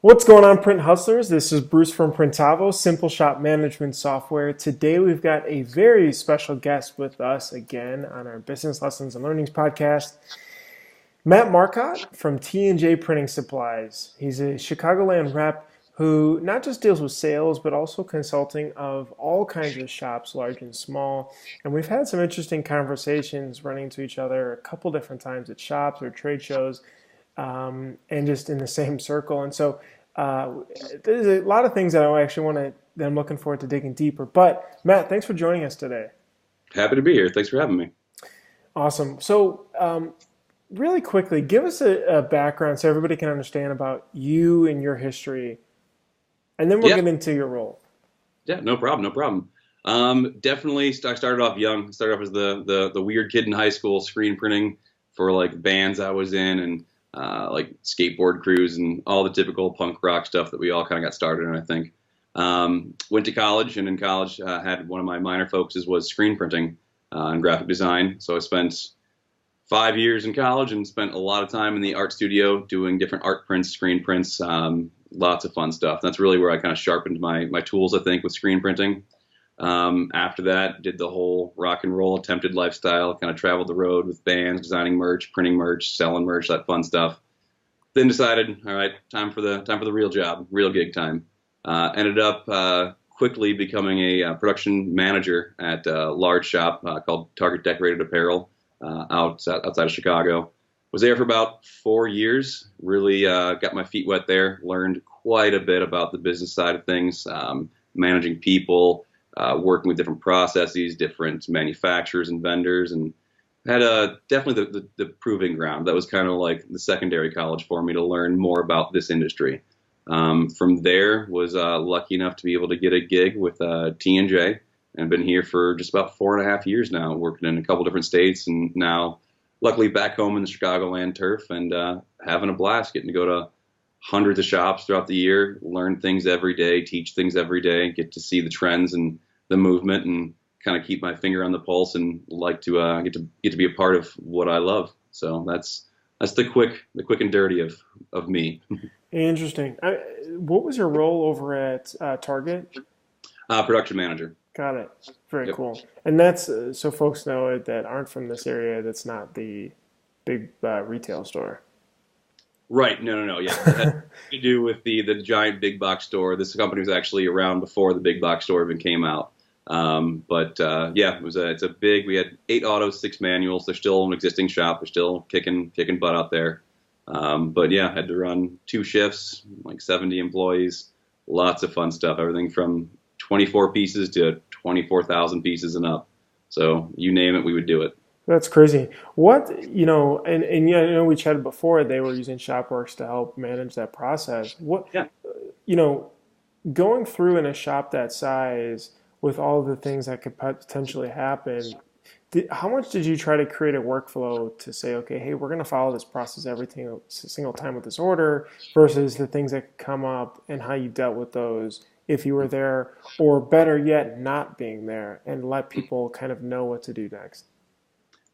What's going on, Print Hustlers? This is Bruce from Printavo, Simple Shop Management Software. Today we've got a very special guest with us again on our Business Lessons and Learnings podcast, Matt Marcotte from T&J Printing Supplies. He's a Chicagoland rep who not just deals with sales, but also consulting of all kinds of shops, large and small. And we've had some interesting conversations running into each other a couple different times at shops or trade shows, and just in the same circle. And so there's a lot of things that I'm looking forward to digging deeper. But Matt, thanks for joining us today. Happy to be here. Thanks for having me. Awesome. So really quickly, give us a background so everybody can understand about you and your history, and then we'll Yeah, get into your role. yeah, no problem, no problem. Definitely, I started off young. Started off as the weird kid in high school, screen printing for like bands I was in, and like skateboard crews and all the typical punk rock stuff that we all kind of got started in, I think. Went to college, and in college had one of my minor focuses was screen printing and graphic design. So I spent 5 years in college and spent a lot of time in the art studio doing different art prints, screen prints, lots of fun stuff. That's really where I kind of sharpened my tools, I think, with screen printing. After that, did the whole rock and roll attempted lifestyle, kind of traveled the road with bands, designing merch, printing merch, selling merch, that fun stuff. Then decided, all right, time for the real job, real gig time. Ended up quickly becoming a production manager at a large shop called Target Decorated Apparel outside of Chicago. Was there for about 4 years. Really got my feet wet there. Learned quite a bit about the business side of things, managing people, working with different processes, different manufacturers and vendors, and had definitely the proving ground. That was kind of like the secondary college for me to learn more about this industry. From there, was lucky enough to be able to get a gig with T&J, and been here for just about 4.5 years now, working in a couple different states, and now luckily back home in the Chicagoland turf, and having a blast, getting to go to hundreds of shops throughout the year, learn things every day, teach things every day, get to see the trends and the movement, and kind of keep my finger on the pulse, and like to get to be a part of what I love. So that's the quick and dirty of me. Interesting. What was your role over at Target? Production manager. Got it. Very Yep. cool. And that's so folks know it that aren't from this area. That's not the big retail store. Right. No. Yeah. It had to do with the giant big box store. This company was actually around before the big box store even came out. Yeah, it's a big. We had 8 autos, 6 manuals. They're still an existing shop. They're still kicking butt out there. But yeah, had to run 2 shifts, like 70 employees. Lots of fun stuff. Everything from 24 pieces to 24,000 pieces and up. So you name it, we would do it. That's crazy. And yeah, I know we chatted before, they were using ShopWorks to help manage that process. Yeah. You know, Going through in a shop that size with all the things that could potentially happen, how much did you try to create a workflow to say, okay, hey, we're going to follow this process every single time with this order versus the things that could come up and how you dealt with those if you were there, or better yet, not being there and let people kind of know what to do next?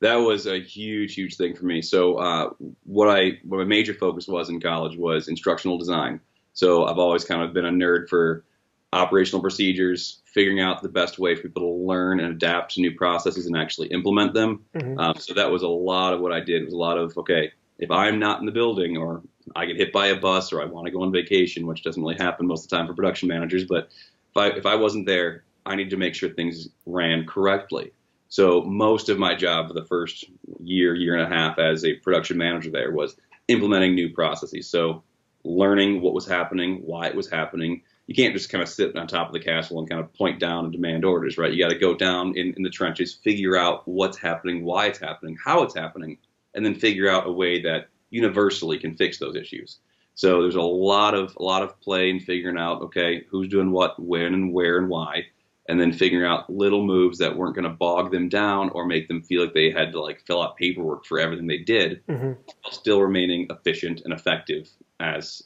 That was a huge thing for me. So what my major focus was in college was instructional design. So I've always kind of been a nerd for operational procedures, figuring out the best way for people to learn and adapt to new processes and actually implement them. Mm-hmm. So that was a lot of what I did. It was a lot of, okay, if I'm not in the building, or I get hit by a bus, or I want to go on vacation, which doesn't really happen most of the time for production managers, but if I wasn't there, I need to make sure things ran correctly. So most of my job for the first year and a half as a production manager there was implementing new processes. So learning what was happening, why it was happening. You can't just kind of sit on top of the castle and kind of point down and demand orders, right? You got to go down in the trenches, figure out what's happening, why it's happening, how it's happening, and then figure out a way that universally can fix those issues. So there's a lot of play in figuring out, okay, who's doing what, when and where and why, and then figuring out little moves that weren't going to bog them down or make them feel like they had to like fill out paperwork for everything they did, Mm-hmm. while still remaining efficient and effective as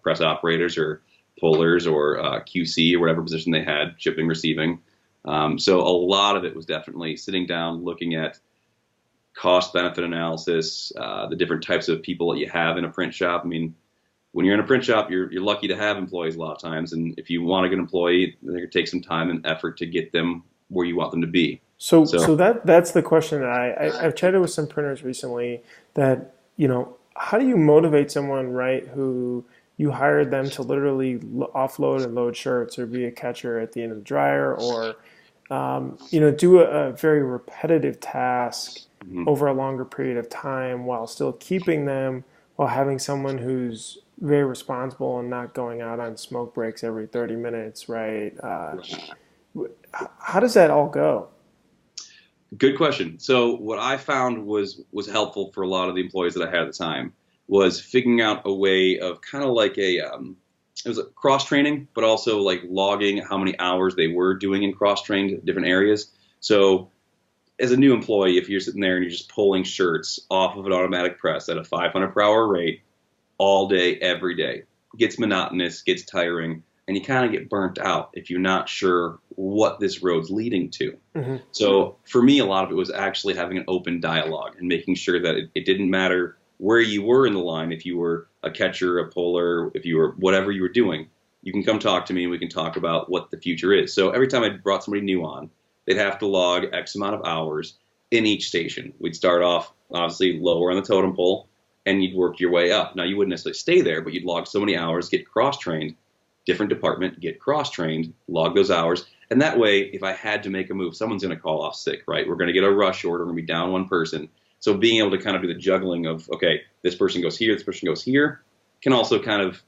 press operators or pullers or QC or whatever position they had, shipping, receiving. So a lot of it was definitely sitting down, looking at cost benefit analysis, the different types of people that you have in a print shop. I mean, When you're in a print shop, you're lucky to have employees a lot of times, and if you want a good employee, they're going to take some time and effort to get them where you want them to be. So that's the question that I've chatted with some printers recently that, how do you motivate someone, right, who you hired them to literally offload and load shirts or be a catcher at the end of the dryer or, do a very repetitive task Mhm. over a longer period of time while still keeping them, while having someone who's very responsible and not going out on smoke breaks every 30 minutes, right? How does that all go? Good question. So what I found was helpful for a lot of the employees that I had at the time was figuring out a way of kind of like it was a cross training, but also like logging how many hours they were doing in cross trained different areas. So as a new employee, if you're sitting there and you're just pulling shirts off of an automatic press at a 500 per hour rate all day, every day, gets monotonous, gets tiring, and you kind of get burnt out if you're not sure what this road's leading to. Hmm. So for me, a lot of it was actually having an open dialogue and making sure that it didn't matter where you were in the line, if you were a catcher, a puller, if you were whatever you were doing, you can come talk to me and we can talk about what the future is. So every time I brought somebody new on, they'd have to log X amount of hours in each station. We'd start off obviously lower on the totem pole and you'd work your way up. Now you wouldn't necessarily stay there, but you'd log so many hours, get cross-trained, different department, get cross-trained, log those hours. And that way, if I had to make a move, someone's going to call off sick, right? We're going to get a rush order, we're going to be down one person. So being able to kind of do the juggling of, okay, this person goes here, this person goes here, can also kind of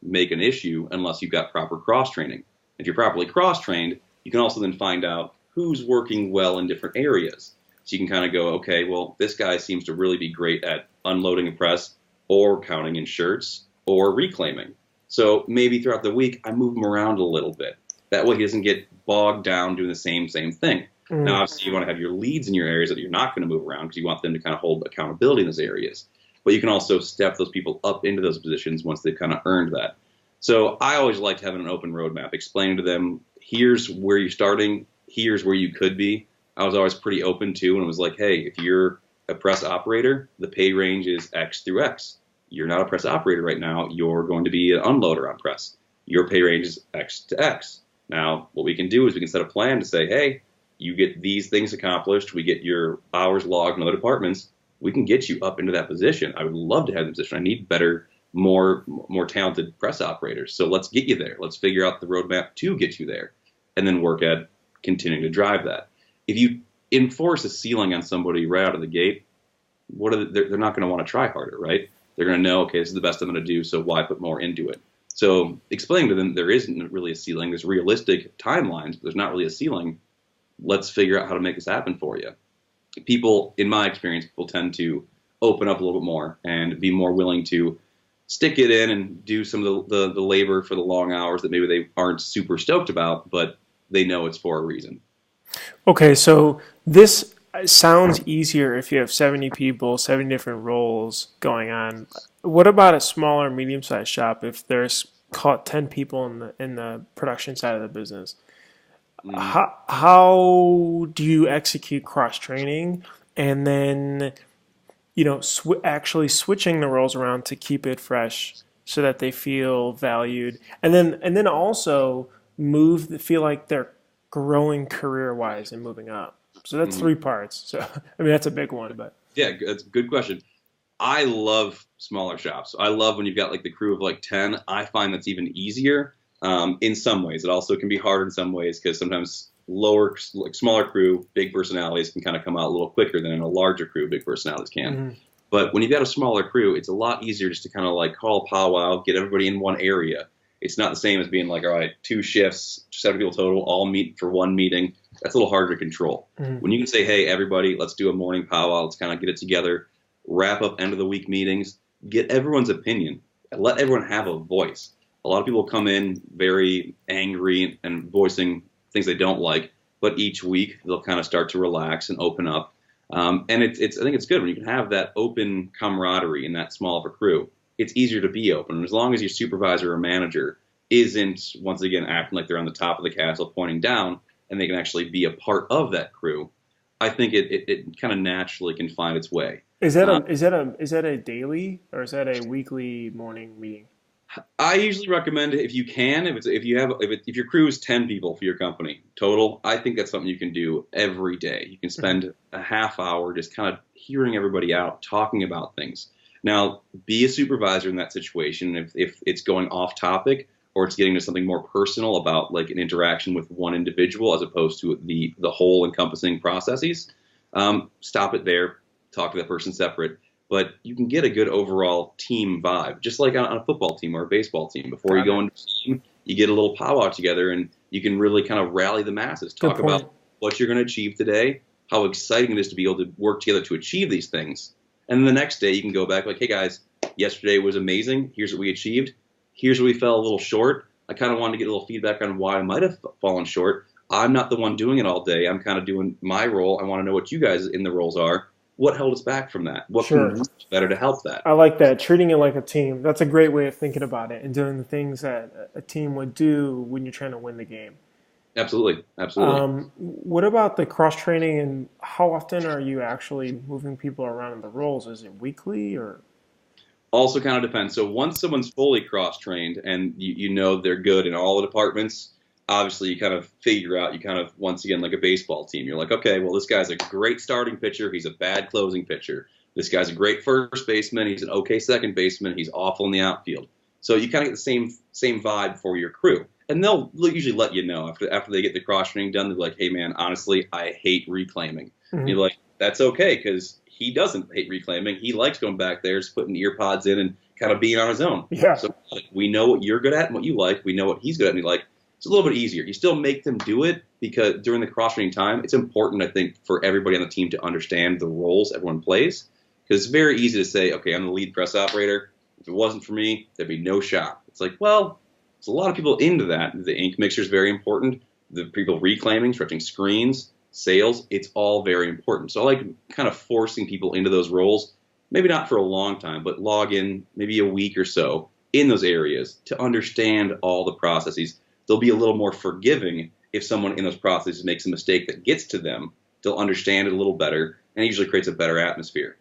make an issue unless you've got proper cross-training. If you're properly cross-trained, you can also then find out who's working well in different areas. So you can kind of go, okay, well, this guy seems to really be great at unloading a press or counting in shirts or reclaiming. So maybe throughout the week, I move him around a little bit. That way he doesn't get bogged down doing the same thing. Mm. Now, obviously, you want to have your leads in your areas that you're not going to move around because you want them to kind of hold accountability in those areas. But you can also step those people up into those positions once they've kind of earned that. So I always liked having an open roadmap, explaining to them, here's where you're starting, here's where you could be. I was always pretty open to, and it was like, hey, if you're a press operator, the pay range is X through X. You're not a press operator right now. You're going to be an unloader on press. Your pay range is X to X. Now, what we can do is we can set a plan to say, hey, you get these things accomplished. We get your hours logged in other departments. We can get you up into that position. I would love to have the position. I need better, more talented press operators. So let's get you there. Let's figure out the roadmap to get you there, and then work at continuing to drive that. If you enforce a ceiling on somebody right out of the gate, they're not going to want to try harder, right? They're going to know, okay, this is the best I'm going to do, so why put more into it? So explaining to them there isn't really a ceiling. There's realistic timelines, but there's not really a ceiling. Let's figure out how to make this happen for you. People, in my experience, will tend to open up a little bit more and be more willing to stick it in and do some of the labor for the long hours that maybe they aren't super stoked about, but they know it's for a reason. Okay, so this sounds easier if you have 70 people, 70 different roles going on. What about a smaller, medium-sized shop if there's call it 10 people in the production side of the business? How do you execute cross training and then actually switching the roles around to keep it fresh so that they feel valued and then also feel like they're growing career wise and moving up. So that's three parts. So I mean that's a big one, but Yeah, that's a good question. I love smaller shops. I love when you've got like the crew of like 10. I find that's even easier. In some ways, it also can be hard in some ways because sometimes smaller crew, big personalities can kind of come out a little quicker than in a larger crew, big personalities can. mm-hmm. But when you've got a smaller crew, it's a lot easier just to kind of like call a powwow, get everybody in one area. It's not the same as being like, all right, 2 shifts, 7 people total, all meet for one meeting. That's a little harder to control. Mm-hmm. When you can say, hey, everybody, let's do a morning powwow, let's kind of get it together, wrap up end of the week meetings, get everyone's opinion, and let everyone have a voice. A lot of people come in very angry and voicing things they don't like, but each week they'll kind of start to relax and open up. And I think it's good when you can have that open camaraderie in that small of a crew. It's easier to be open. And as long as your supervisor or manager isn't, once again, acting like they're on the top of the castle pointing down, and they can actually be a part of that crew, I think it kind of naturally can find its way. Is that a daily or is that a weekly morning meeting? I usually recommend if you can, if your crew is 10 people for your company total, I think that's something you can do every day. You can Mhm. spend a half hour just kind of hearing everybody out, talking about things. Now, be a supervisor in that situation if it's going off topic or it's getting to something more personal about like an interaction with one individual as opposed to the whole encompassing processes. Stop it there. Talk to that person separate, but you can get a good overall team vibe, just like on a football team or a baseball team. Before you Got go it. into a team, you get a little powwow together, and you can really kind of rally the masses. Good Talk point. about what you're going to achieve today, how exciting it is to be able to work together to achieve these things. And then the next day, you can go back like, hey guys, yesterday was amazing. Here's what we achieved. Here's where we fell a little short. I kind of wanted to get a little feedback on why I might have fallen short. I'm not the one doing it all day. I'm kind of doing my role. I want to know what you guys in the roles are. What held us back from that? What can we Sure. do better to help that? I like that. Treating it like a team. That's a great way of thinking about it and doing the things that a team would do when you're trying to win the game. Absolutely, absolutely. What about the cross training and how often are you actually moving people around in the roles? Is it weekly or? Also kind of depends. So once someone's fully cross-trained and you know they're good in all the departments, obviously you kind of figure out, you kind of, once again, like a baseball team, you're like, okay, well, this guy's a great starting pitcher. He's a bad closing pitcher. This guy's a great first baseman. He's an okay second baseman. He's awful in the outfield. So you kind of get the same vibe for your crew. And they'll usually let you know after they get the cross training done. They're like, hey, man, honestly, I hate reclaiming. And Mhm. you're like, that's okay because he doesn't hate reclaiming. He likes going back there, just putting ear pods in and kind of being on his own. Yeah, So like, we know what you're good at and what you like. We know what he's good at and he like. It's a little bit easier. You still make them do it because during the cross training time, it's important, I think, for everybody on the team to understand the roles everyone plays. Because it's very easy to say, okay, I'm the lead press operator. If it wasn't for me, there'd be no shop. It's like, well, there's a lot of people into that. The ink mixer is very important. The people reclaiming, stretching screens, sales, it's all very important. So I like kind of forcing people into those roles, maybe not for a long time, but log in maybe a week or so in those areas to understand all the processes. They'll be a little more forgiving if someone in those processes makes a mistake that gets to them. They'll understand it a little better, and it usually creates a better atmosphere.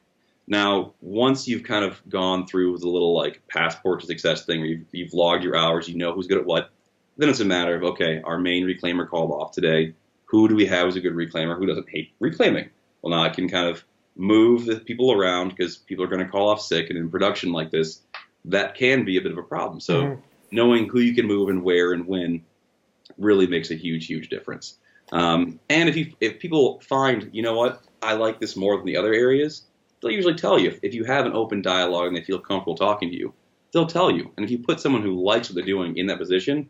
Now, once you've kind of gone through the little like passport to success thing where you've logged your hours, you know who's good at what, then it's a matter of, okay, our main reclaimer called off today. Who do we have as a good reclaimer? Who doesn't hate reclaiming? Well, now I can kind of move the people around because people are going to call off sick, and in production like this, that can be a bit of a problem. So hmm knowing who you can move and where and when really makes a huge, huge difference. And if people find, you know what, I like this more than the other areas, they'll usually tell you. If you have an open dialogue and they feel comfortable talking to you, they'll tell you. And if you put someone who likes what they're doing in that position,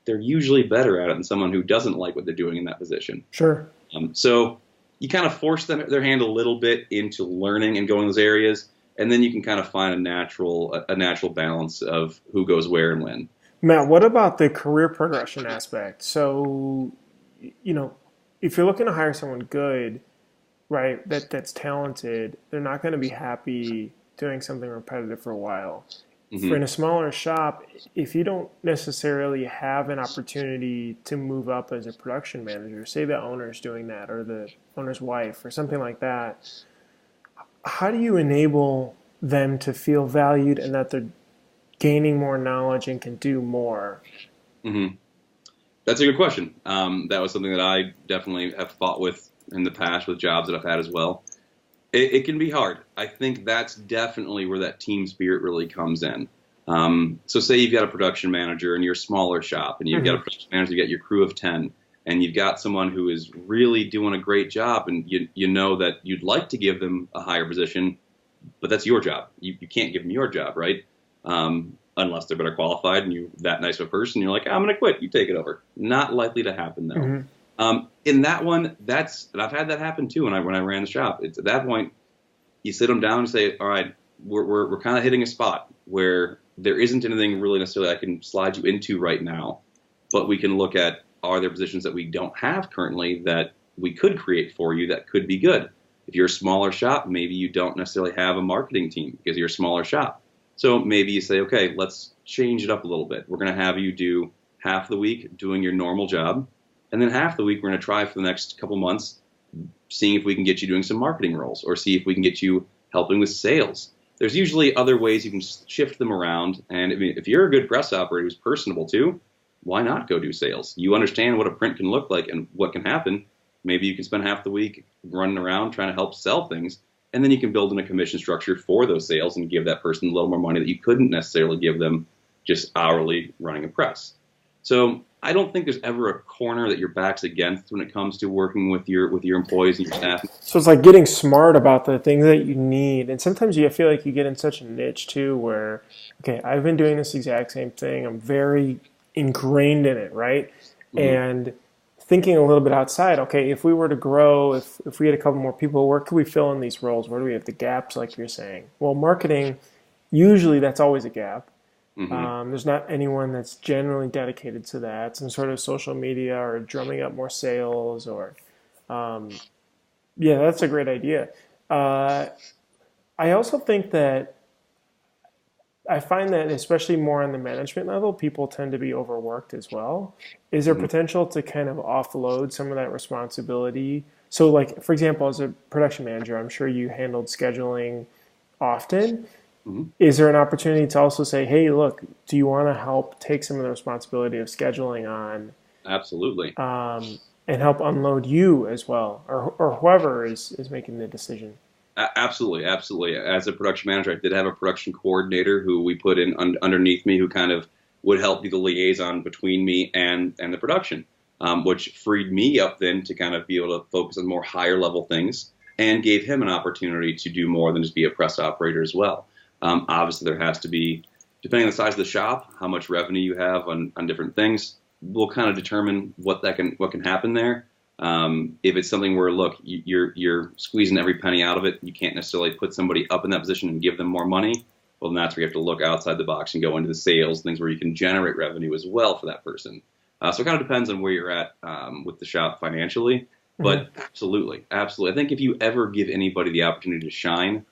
they're usually better at it than someone who doesn't like what they're doing in that position. Sure. So you kind of force their hand a little bit into learning and going those areas, and then you can kind of find a natural balance of who goes where and when. Matt, what about the career progression aspect? So, you know, if you're looking to hire someone good, right, that's talented, they're not going to be happy doing something repetitive for a while. For in Hmm. a smaller shop, if you don't necessarily have an opportunity to move up as a production manager, say the owner's doing that or the owner's wife or something like that, how do you enable them to feel valued and that they're gaining more knowledge and can do more? Hmm. That's a good question. That was something that I definitely have fought with in the past with jobs that I've had as well. It can be hard. I think that's definitely where that team spirit really comes in. So say you've got a production manager in your smaller shop, and you've got a hmm production manager, you've got your crew of 10, and you've got someone who is really doing a great job, and you know that you'd like to give them a higher position, but that's your job. You can't give them your job, right? Unless they're better qualified and you're that nice of a person, you're like, I'm going to quit. You take it over. Not likely to happen, though. hmm In that one, and I've had that happen too when I ran the shop. It's at that point, you sit them down and say, all right, we're kind of hitting a spot where there isn't anything really necessarily I can slide you into right now, but we can look at, are there positions that we don't have currently that we could create for you that could be good? If you're a smaller shop, maybe you don't necessarily have a marketing team because you're a smaller shop. So maybe you say, okay, let's change it up a little bit. We're going to have you do half the week doing your normal job, and then half the week we're going to try for the next couple months seeing if we can get you doing some marketing roles or see if we can get you helping with sales. there's usually other ways you can shift them around. And I mean, if you're a good press operator who's personable too, why not go do sales? You understand what a print can look like and what can happen. Maybe you can spend half the week running around trying to help sell things, and then you can build in a commission structure for those sales and give that person a little more money that you couldn't necessarily give them just hourly running a press. So I don't think there's ever a corner that your back's against when it comes to working with your employees and your staff. So it's like getting smart about the things that you need. And sometimes you feel like you get in such a niche too where, okay, I've been doing this exact same thing. I'm very ingrained in it, right? Mm-hmm. And thinking a little bit outside, okay, if we were to grow, if we had a couple more people, where could we fill in these roles? Where do we have the gaps like you're saying? Well, marketing, usually that's always a gap. Mm-hmm. There's not anyone that's generally dedicated to that, some sort of social media or drumming up more sales or, yeah, that's a great idea. I also think that I find that especially more on the management level, people tend to be overworked as well. Is there potential to kind of offload some of that responsibility? So like, for example, as a production manager, I'm sure you handled scheduling often. Mm-hmm. Is there an opportunity to also say, hey, look, do you want to help take some of the responsibility of scheduling on? Absolutely. And help unload you as well, or whoever is making the decision. Absolutely, absolutely. As a production manager, I did have a production coordinator who we put in underneath me who kind of would help be the liaison between me and the production, which freed me up then to kind of be able to focus on more higher level things and gave him an opportunity to do more than just be a press operator as well. Obviously, there has to be, depending on the size of the shop, how much revenue you have on different things, will kind of determine what can happen there. If it's something where, look, you're squeezing every penny out of it, you can't necessarily put somebody up in that position and give them more money. Well, then that's where you have to look outside the box and go into the sales, things where you can generate revenue as well for that person. So it kind of depends on where you're at with the shop financially. But absolutely. I think if you ever give anybody the opportunity to shine,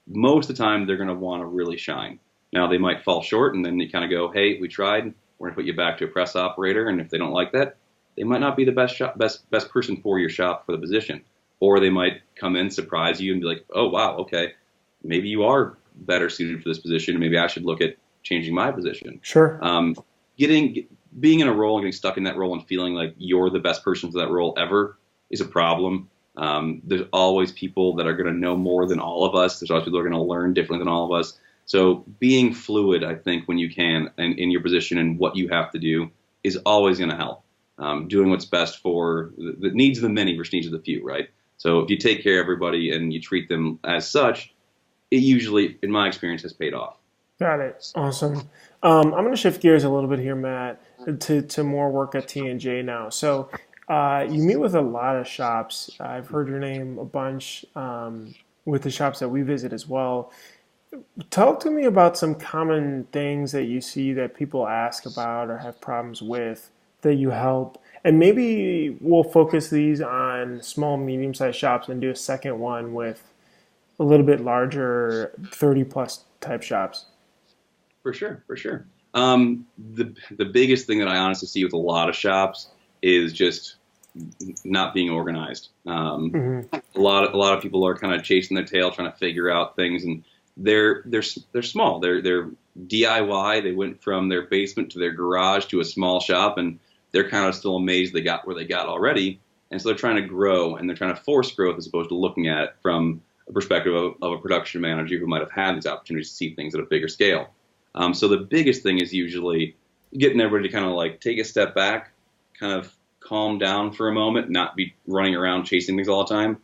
most of the time they're going to want to really shine. Now, they might fall short, and then you kind of go, hey, we tried. We're going to put you back to a press operator, and if they don't like that, they might not be the best person for your shop for the position. Or they might come in, surprise you, and be like, oh, wow, okay, maybe you are better suited for this position. Maybe I should look at changing my position. Sure. Being in a role and getting stuck in that role and feeling like you're the best person for that role ever is a problem. There's always people that are going to know more than all of us. There's always people that are going to learn differently than all of us. So being fluid, I think, when you can, and in your position and what you have to do is always going to help. Doing what's best for the needs of the many versus needs of the few, right? So if you take care of everybody and you treat them as such, it usually, in my experience, has paid off. Got it. Awesome. I'm going to shift gears a little bit here, Matt, to more work at T&J now. So you meet with a lot of shops. I've heard your name a bunch with the shops that we visit as well. Talk to me about some common things that you see that people ask about or have problems with that you help. And maybe we'll focus these on small, medium-sized shops and do a second one with a little bit larger 30-plus type shops. For sure. The biggest thing that I honestly see with a lot of shops is just not being organized. A lot of people are kind of chasing their tail, trying to figure out things, and they're small. They're DIY. They went from their basement to their garage to a small shop, and they're kind of still amazed they got where they got already. And so they're trying to grow, and they're trying to force growth as opposed to looking at it from a perspective of a production manager who might have had these opportunities to see things at a bigger scale. So the biggest thing is usually getting everybody to kind of like take a step back, kind of calm down for a moment, not be running around chasing things all the time,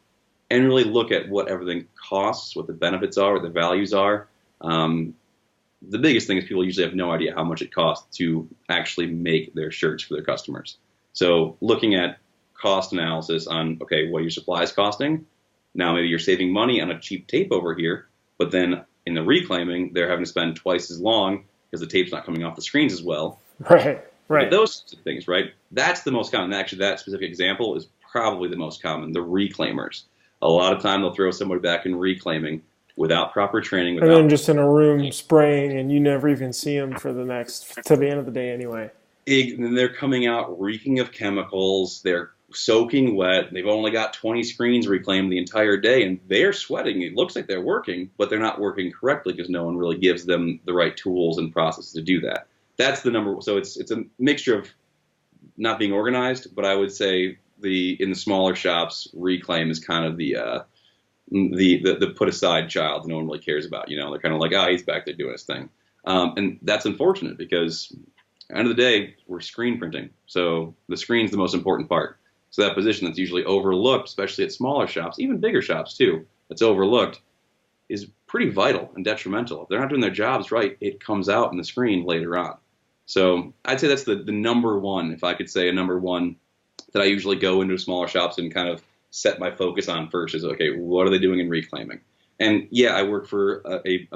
and really look at what everything costs, what the benefits are, what the values are. The biggest thing is people usually have no idea how much it costs to actually make their shirts for their customers. So looking at cost analysis on, okay, what are your supplies costing? Now maybe you're saving money on a cheap tape over here, but then in the reclaiming, they're having to spend twice as long because the tape's not coming off the screens as well. Right. But those sorts of things, right? That's the most common. Actually, that specific example is probably the most common, the reclaimers. A lot of time they'll throw somebody back in reclaiming without proper training. And then just in a room spraying, and you never even see them for till the end of the day anyway. And they're coming out reeking of chemicals. They're soaking wet. They've only got 20 screens reclaimed the entire day, and they're sweating. It looks like they're working, but they're not working correctly because no one really gives them the right tools and processes to do that. That's the number. So it's a mixture of not being organized, but I would say in the smaller shops, reclaim is kind of the put aside child no one really cares about. They're kind of like, oh, he's back there doing his thing, and that's unfortunate because at the end of the day, we're screen printing, so the screen's the most important part. So that position that's usually overlooked, especially at smaller shops, even bigger shops too, that's overlooked, is pretty vital and detrimental. If they're not doing their jobs right, it comes out in the screen later on. So I'd say that's the number one, if I could say a number one, that I usually go into smaller shops and kind of set my focus on first is, okay, what are they doing in reclaiming? And yeah, I work for a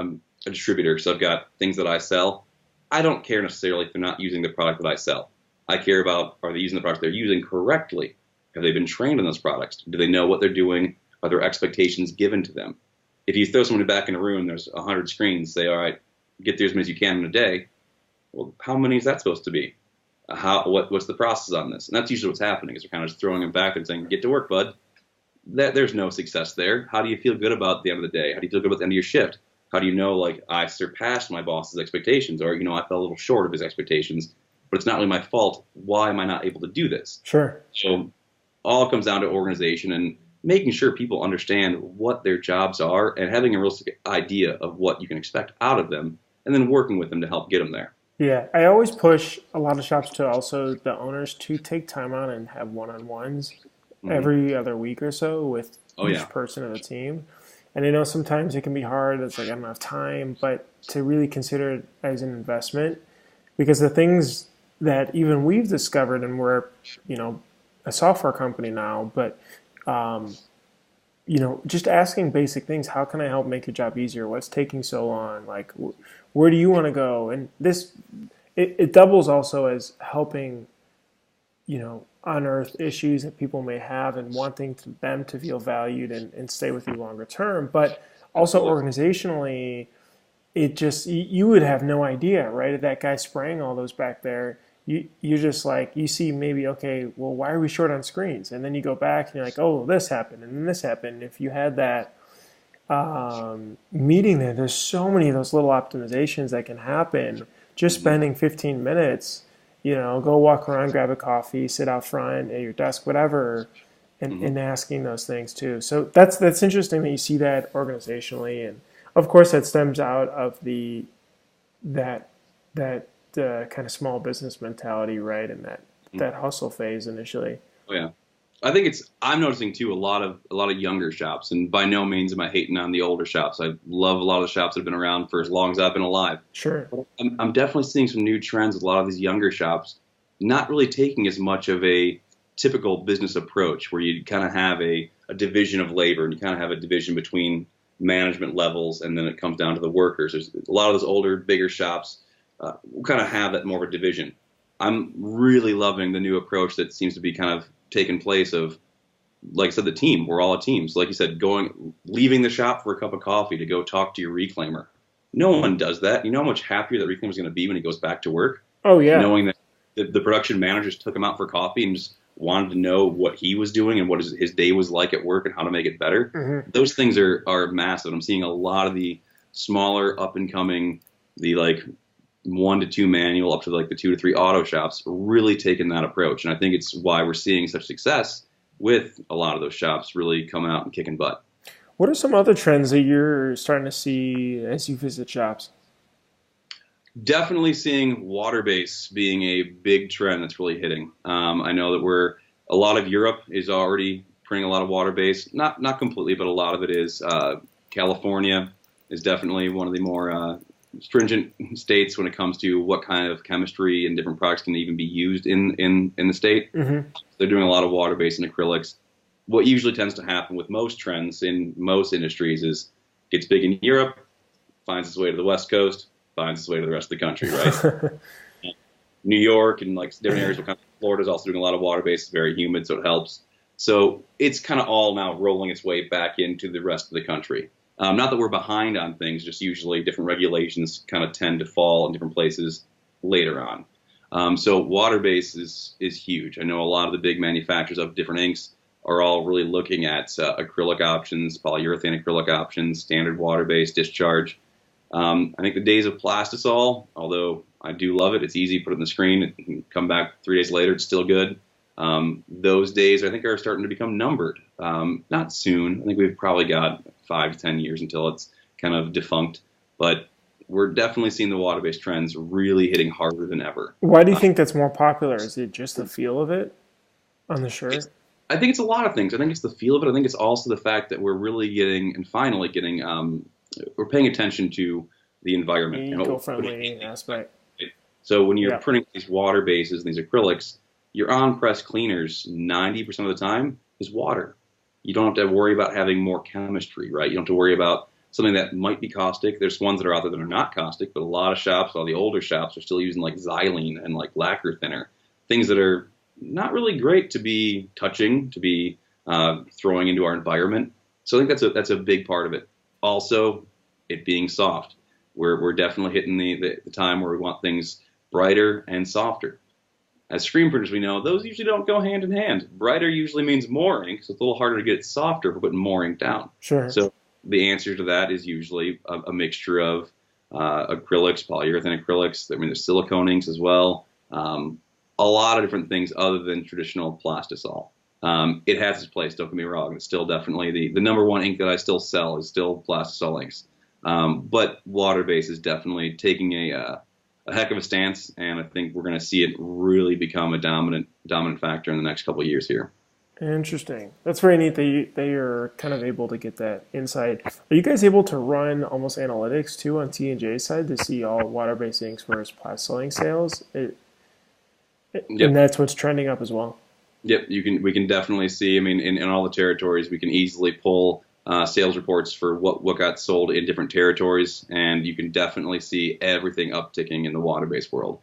distributor, so I've got things that I sell. I don't care necessarily if they're not using the product that I sell. I care about, are they using the products they're using correctly? Have they been trained on those products? Do they know what they're doing? Are there expectations given to them? If you throw somebody back in a room, there's 100 screens, say, all right, get through as many as you can in a day. Well, how many is that supposed to be? What's the process on this? And that's usually what's happening, is they're kind of just throwing them back and saying, get to work, bud. There's no success there. How do you feel good about the end of the day? How do you feel good about the end of your shift? How do you know, like, I surpassed my boss's expectations, or, I fell a little short of his expectations, but it's not really my fault. Why am I not able to do this? Sure. So all comes down to organization and making sure people understand what their jobs are and having a realistic idea of what you can expect out of them, and then working with them to help get them there. Yeah, I always push a lot of shops to also the owners to take time on and have one-on-ones every other week or so with each person of the team. And I know sometimes it can be hard. It's like, I don't have time, but to really consider it as an investment, because the things that even we've discovered, and we're, a software company now, but, just asking basic things. How can I help make your job easier? What's taking so long? Like, where do you want to go? And this, it doubles also as helping, unearth issues that people may have and wanting them to feel valued and stay with you longer term. But also organizationally, you would have no idea, right? That guy spraying all those back there, you're just like, you see maybe, okay, well, why are we short on screens? And then you go back and you're like, oh, this happened and then this happened. If you had that meeting there's so many of those little optimizations that can happen. Just spending 15 minutes, go walk around, grab a coffee, sit out front at your desk, whatever, and asking those things too. So that's interesting that you see that organizationally, and of course that stems out of that kind of small business mentality, right? And that hustle phase initially. Oh yeah. I think I'm noticing too a lot of younger shops, and by no means am I hating on the older shops. I love a lot of the shops that have been around for as long as I've been alive. Sure. I'm definitely seeing some new trends with a lot of these younger shops not really taking as much of a typical business approach, where you kind of have a division of labor, and you kind of have a division between management levels, and then it comes down to the workers. There's a lot of those older, bigger shops kind of have that more of a division. I'm really loving the new approach that seems to be kind of taking place of, like I said, the team. We're all a team. So like you said, leaving the shop for a cup of coffee to go talk to your reclaimer. No one does that. You know how much happier that reclaimer is going to be when he goes back to work? Oh, yeah. Knowing that the production managers took him out for coffee and just wanted to know what he was doing and what his day was like at work and how to make it better. Mm-hmm. Those things are massive. I'm seeing a lot of the smaller up and coming, the like 1 to 2 manual up to like the 2 to 3 auto shops really taking that approach. And I think it's why we're seeing such success with a lot of those shops really coming out and kicking butt. What are some other trends that you're starting to see as you visit shops? Definitely seeing water base being a big trend that's really hitting. I know that a lot of Europe is already printing a lot of water base. Not completely, but a lot of it is. California is definitely one of the more stringent states when it comes to what kind of chemistry and different products can even be used in the state. Mm-hmm. They're doing a lot of water base and acrylics. What usually tends to happen with most trends in most industries is gets big in Europe, finds its way to the West Coast, finds its way to the rest of the country, right? New York and like different areas, Florida is also doing a lot of water base. It's very humid, so it helps. So it's kind of all now rolling its way back into the rest of the country. Not that we're behind on things, just usually different regulations kind of tend to fall in different places later on. So water-based is huge. I know a lot of the big manufacturers of different inks are all really looking at acrylic options, polyurethane acrylic options, standard water-based discharge. I think the days of plastisol, although I do love it, it's easy, put it in the screen, it can come back 3 days later, it's still good. Those days I think are starting to become numbered. Not soon. I think we've probably got 5 to 10 years until it's kind of defunct, but we're definitely seeing the water-based trends really hitting harder than ever. Why do you think that's more popular? Is it just the feel of it on the shirt? I think it's a lot of things. I think it's the feel of it. I think it's also the fact that we're really getting, and finally getting, we're paying attention to the environment. Eco-friendly aspect. So when you're printing these water bases and these acrylics, your on-press cleaners 90% of the time is water. You don't have to worry about having more chemistry, right? You don't have to worry about something that might be caustic. There's ones that are out there that are not caustic, but a lot of shops, all the older shops, are still using like xylene and like lacquer thinner, things that are not really great to be touching, to be throwing into our environment. So I think that's a big part of it. Also, it being soft. We're definitely hitting the time where we want things brighter and softer. As screen printers, we know those usually don't go hand in hand. Brighter usually means more ink, so it's a little harder to get it softer for putting more ink down. Sure. So the answer to that is usually a mixture of acrylics, polyurethane acrylics. I mean, there's silicone inks as well. A lot of different things other than traditional plastisol. It has its place, don't get me wrong. It's still definitely the number one ink that I still sell is still plastisol inks. But water-based is definitely taking a heck of a stance, and I think we're going to see it really become a dominant factor in the next couple of years here. Interesting. That's very neat that you're kind of able to get that insight. Are you guys able to run almost analytics too on T&J side to see all water-based inks versus plastisol ink sales? And that's what's trending up as well. Yep, we can definitely see. I mean, in all the territories, we can easily pull sales reports for what got sold in different territories, and you can definitely see everything upticking in the water-based world.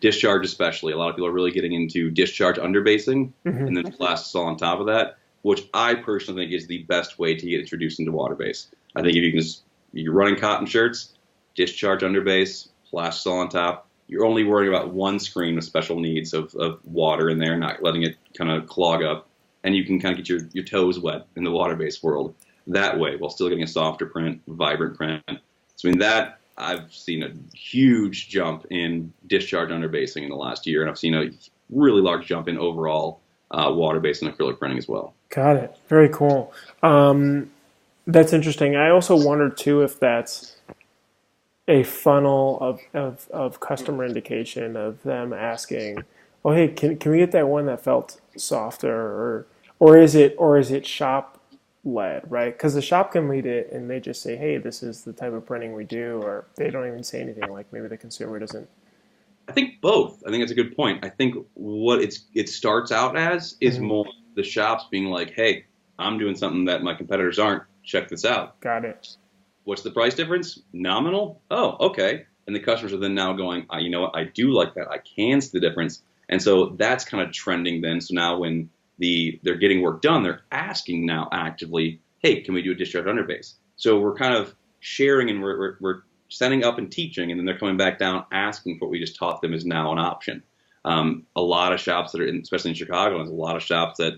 Discharge especially. A lot of people are really getting into discharge underbasing and then plastisol on top of that, which I personally think is the best way to get introduced into water-based. I think if you're running cotton shirts, discharge underbase, plastisol on top, you're only worrying about one screen with special needs of water in there, not letting it kind of clog up, and you can kind of get your toes wet in the water-based world that way while still getting a softer print, vibrant print. So I mean, that I've seen a huge jump in discharge underbasing in the last year, and I've seen a really large jump in overall water-based and acrylic printing as well. Got it. Very cool. That's interesting. I also wondered too if that's a funnel of customer indication of them asking, "Oh, hey, can we get that one that felt softer?" Or is it shop led, right? Because the shop can lead it and they just say, "Hey, this is the type of printing we do," or they don't even say anything. Like maybe the consumer doesn't. I think both. I think that's a good point. I think what it starts out as is more the shops being like, "Hey, I'm doing something that my competitors aren't. Check this out." Got it. What's the price difference? Nominal? Oh, okay. And the customers are then now going, you know what? I do like that. I can see the difference. And so that's kind of trending then. So now when they're getting work done, they're asking now actively, "Hey, can we do a discharge underbase?" So we're kind of sharing and we're setting up and teaching, and then they're coming back down asking for what we just taught them is now an option. A lot of shops that are especially in Chicago, there's a lot of shops that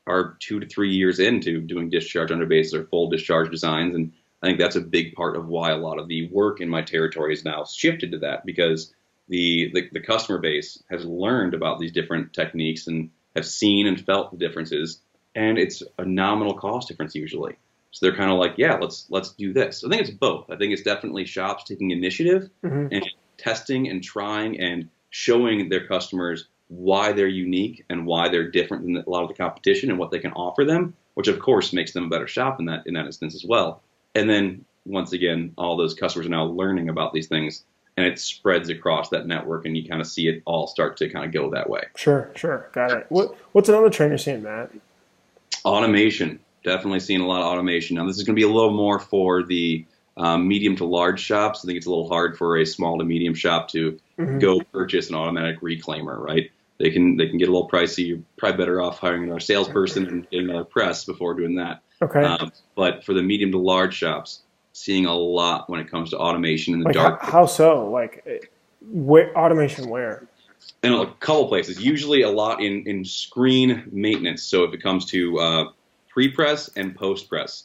are 2 to 3 years into doing discharge underbases or full discharge designs, and I think that's a big part of why a lot of the work in my territory is now shifted to that, because the customer base has learned about these different techniques and have seen and felt the differences, and it's a nominal cost difference usually. So they're kind of like, yeah, let's do this. I think it's both. I think it's definitely shops taking initiative and testing and trying and showing their customers why they're unique and why they're different than a lot of the competition and what they can offer them, which of course makes them a better shop in that instance as well. And then once again, all those customers are now learning about these things, and it spreads across that network, and you kind of see it all start to kind of go that way. Sure. Got it. What's another trend you're seeing, Matt? Automation. Definitely seeing a lot of automation. Now, this is going to be a little more for the medium to large shops. I think it's a little hard for a small to medium shop to go purchase an automatic reclaimer, right? They can get a little pricey. You're probably better off hiring another salesperson and getting another press before doing that. Okay. But for the medium to large shops, seeing a lot when it comes to automation in the like dark. How so? Like, automation where? in a couple places, usually a lot in screen maintenance. So if it comes to pre-press and post-press,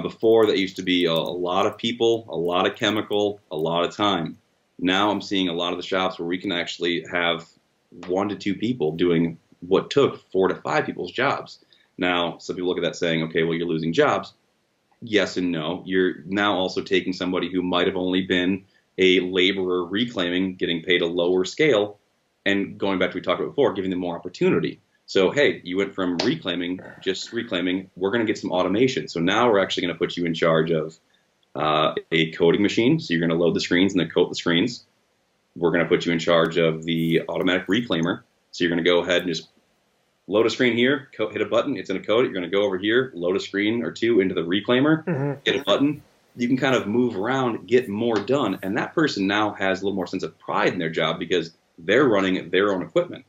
before that used to be a lot of people, a lot of chemical, a lot of time. Now I'm seeing a lot of the shops where we can actually have 1 to 2 people doing what took 4 to 5 people's jobs. Now, some people look at that saying, okay, well, you're losing jobs. Yes and no. You're now also taking somebody who might have only been a laborer reclaiming, getting paid a lower scale, and going back to what we talked about before, giving them more opportunity. So, hey, you went from reclaiming, just reclaiming, we're going to get some automation. So now we're actually going to put you in charge of a coating machine. So you're going to load the screens and then coat the screens. We're going to put you in charge of the automatic reclaimer. So you're going to go ahead and just load a screen here, hit a button, it's going to coat it. You're going to go over here, load a screen or 2 into the reclaimer, hit a button. You can kind of move around, get more done. And that person now has a little more sense of pride in their job because they're running their own equipment.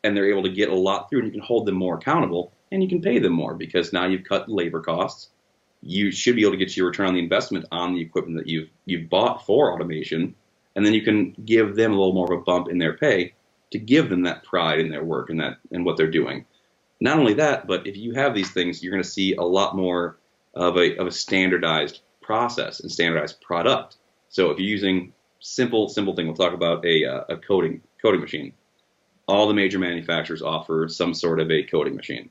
And they're able to get a lot through, and you can hold them more accountable, and you can pay them more because now you've cut labor costs. You should be able to get your return on the investment on the equipment that you've bought for automation, and then you can give them a little more of a bump in their pay to give them that pride in their work and what they're doing. Not only that, but if you have these things, you're going to see a lot more of a standardized process and standardized product. So if you're using simple thing, we'll talk about a coating machine. All the major manufacturers offer some sort of a coating machine.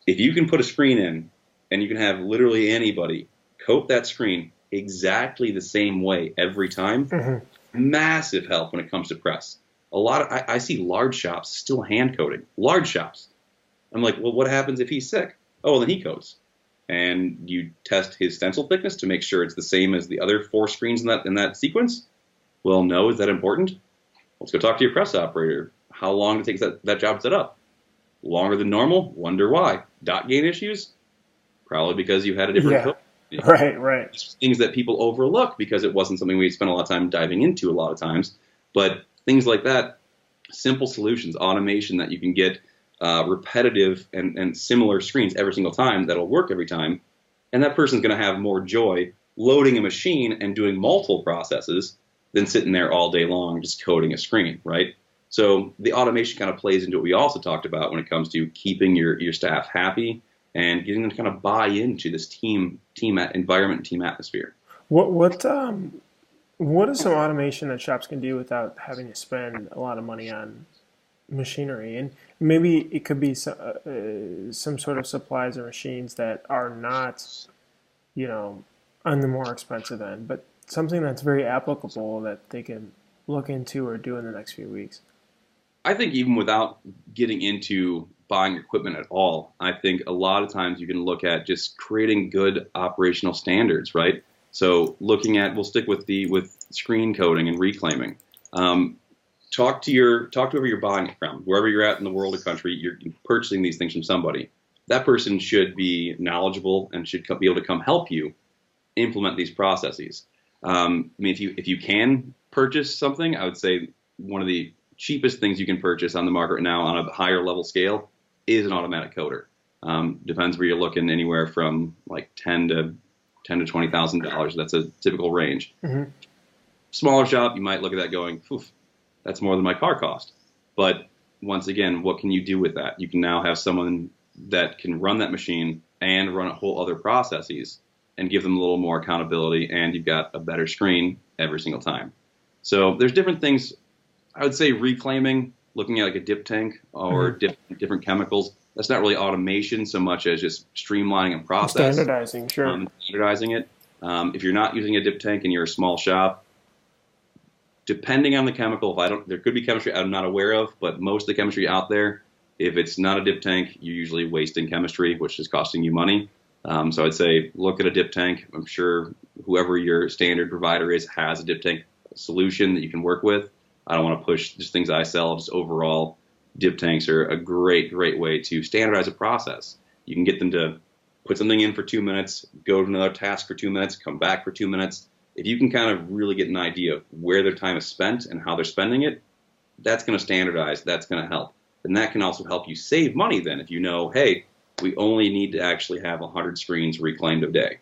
If you can put a screen in and you can have literally anybody coat that screen exactly the same way every time, massive help when it comes to press. I see large shops still hand coating. Large shops. I'm like, well, what happens if he's sick? Oh, well, then he coats. And you test his stencil thickness to make sure it's the same as the other 4 screens in that sequence. Well, no, is that important? Let's go talk to your press operator. How long it takes that job set up? Longer than normal? Wonder why. Dot gain issues? Probably because you had a different coat. Right. Things that people overlook because it wasn't something we spent a lot of time diving into a lot of times. But things like that, simple solutions, automation that you can get repetitive and similar screens every single time that'll work every time. And that person's going to have more joy loading a machine and doing multiple processes than sitting there all day long just coding a screen, right? So the automation kind of plays into what we also talked about when it comes to keeping your staff happy and getting them to kind of buy into this team environment and team atmosphere. What is some automation that shops can do without having to spend a lot of money on machinery? And maybe it could be some sort of supplies or machines that are not, on the more expensive end, but something that's very applicable that they can look into or do in the next few weeks. I think even without getting into buying equipment at all, I think a lot of times you can look at just creating good operational standards, right? So we'll stick with screen coating and reclaiming. Talk to whoever you're buying it from, wherever you're at in the world or country, you're purchasing these things from somebody. That person should be knowledgeable and should be able to come help you implement these processes. If you can purchase something, I would say one of the cheapest things you can purchase on the market right now on a higher level scale is an automatic coater. Depends where you're looking, anywhere from like $10,000 to $20,000. That's a typical range. Mm-hmm. Smaller shop, you might look at that going, that's more than my car cost. But once again, what can you do with that? You can now have someone that can run that machine and run a whole other processes and give them a little more accountability, and you've got a better screen every single time. So there's different things. I would say reclaiming, looking at like a dip tank or different chemicals, that's not really automation so much as just streamlining a process. Standardizing, sure. Standardizing it. If you're not using a dip tank and you're a small shop, depending on the chemical, there could be chemistry I'm not aware of, but most of the chemistry out there, if it's not a dip tank, you're usually wasting chemistry, which is costing you money. So I'd say look at a dip tank. I'm sure whoever your standard provider is has a dip tank solution that you can work with. I don't want to push just things I sell. Just overall, dip tanks are a great way to standardize a process. You can get them to put something in for 2 minutes, go to another task for 2 minutes, come back for 2 minutes. If you can kind of really get an idea of where their time is spent and how they're spending it, that's going to standardize. That's going to help. And that can also help you save money then if you know, hey, we only need to actually have 100 screens reclaimed a day.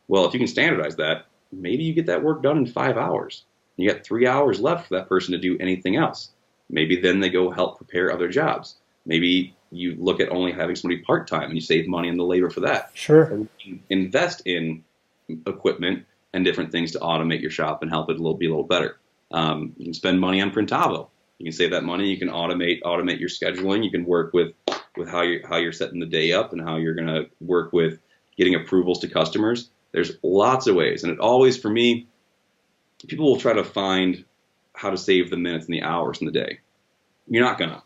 Well, if you can standardize that, maybe you get that work done in 5 hours. You got 3 hours left for that person to do anything else. Maybe then they go help prepare other jobs. Maybe you look at only having somebody part-time and you save money on the labor for that. Sure. So you can invest in equipment and different things to automate your shop and help it be a little better. You can spend money on Printavo. You can save that money. You can automate your scheduling. You can work with how you're setting the day up and how you're going to work with getting approvals to customers. There's lots of ways, and it always, for me, people will try to find how to save the minutes and the hours in the day. You're not gonna,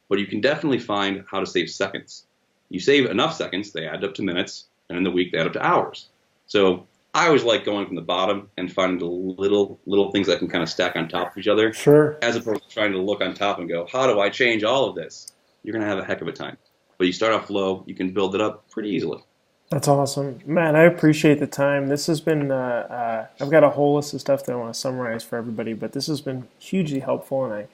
but you can definitely find how to save seconds. You save enough seconds, they add up to minutes, and in the week they add up to hours. So I always like going from the bottom and finding the little things that can kind of stack on top of each other, Sure. as opposed to trying to look on top and go, how do I change all of this? You're gonna have a heck of a time. But you start off low, you can build it up pretty easily. That's awesome. Man, I appreciate the time. This has been, I've got a whole list of stuff that I want to summarize for everybody, but this has been hugely helpful, and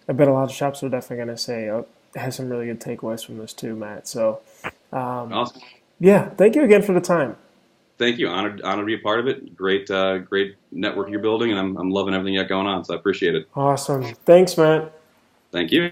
I bet a lot of shops are definitely going to say, oh, has some really good takeaways from this too, Matt. So, Awesome. yeah, thank you again for the time. Thank you. Honored to be a part of it. Great network you're building, and I'm loving everything you got going on, so I appreciate it. Awesome. Thanks, Matt. Thank you.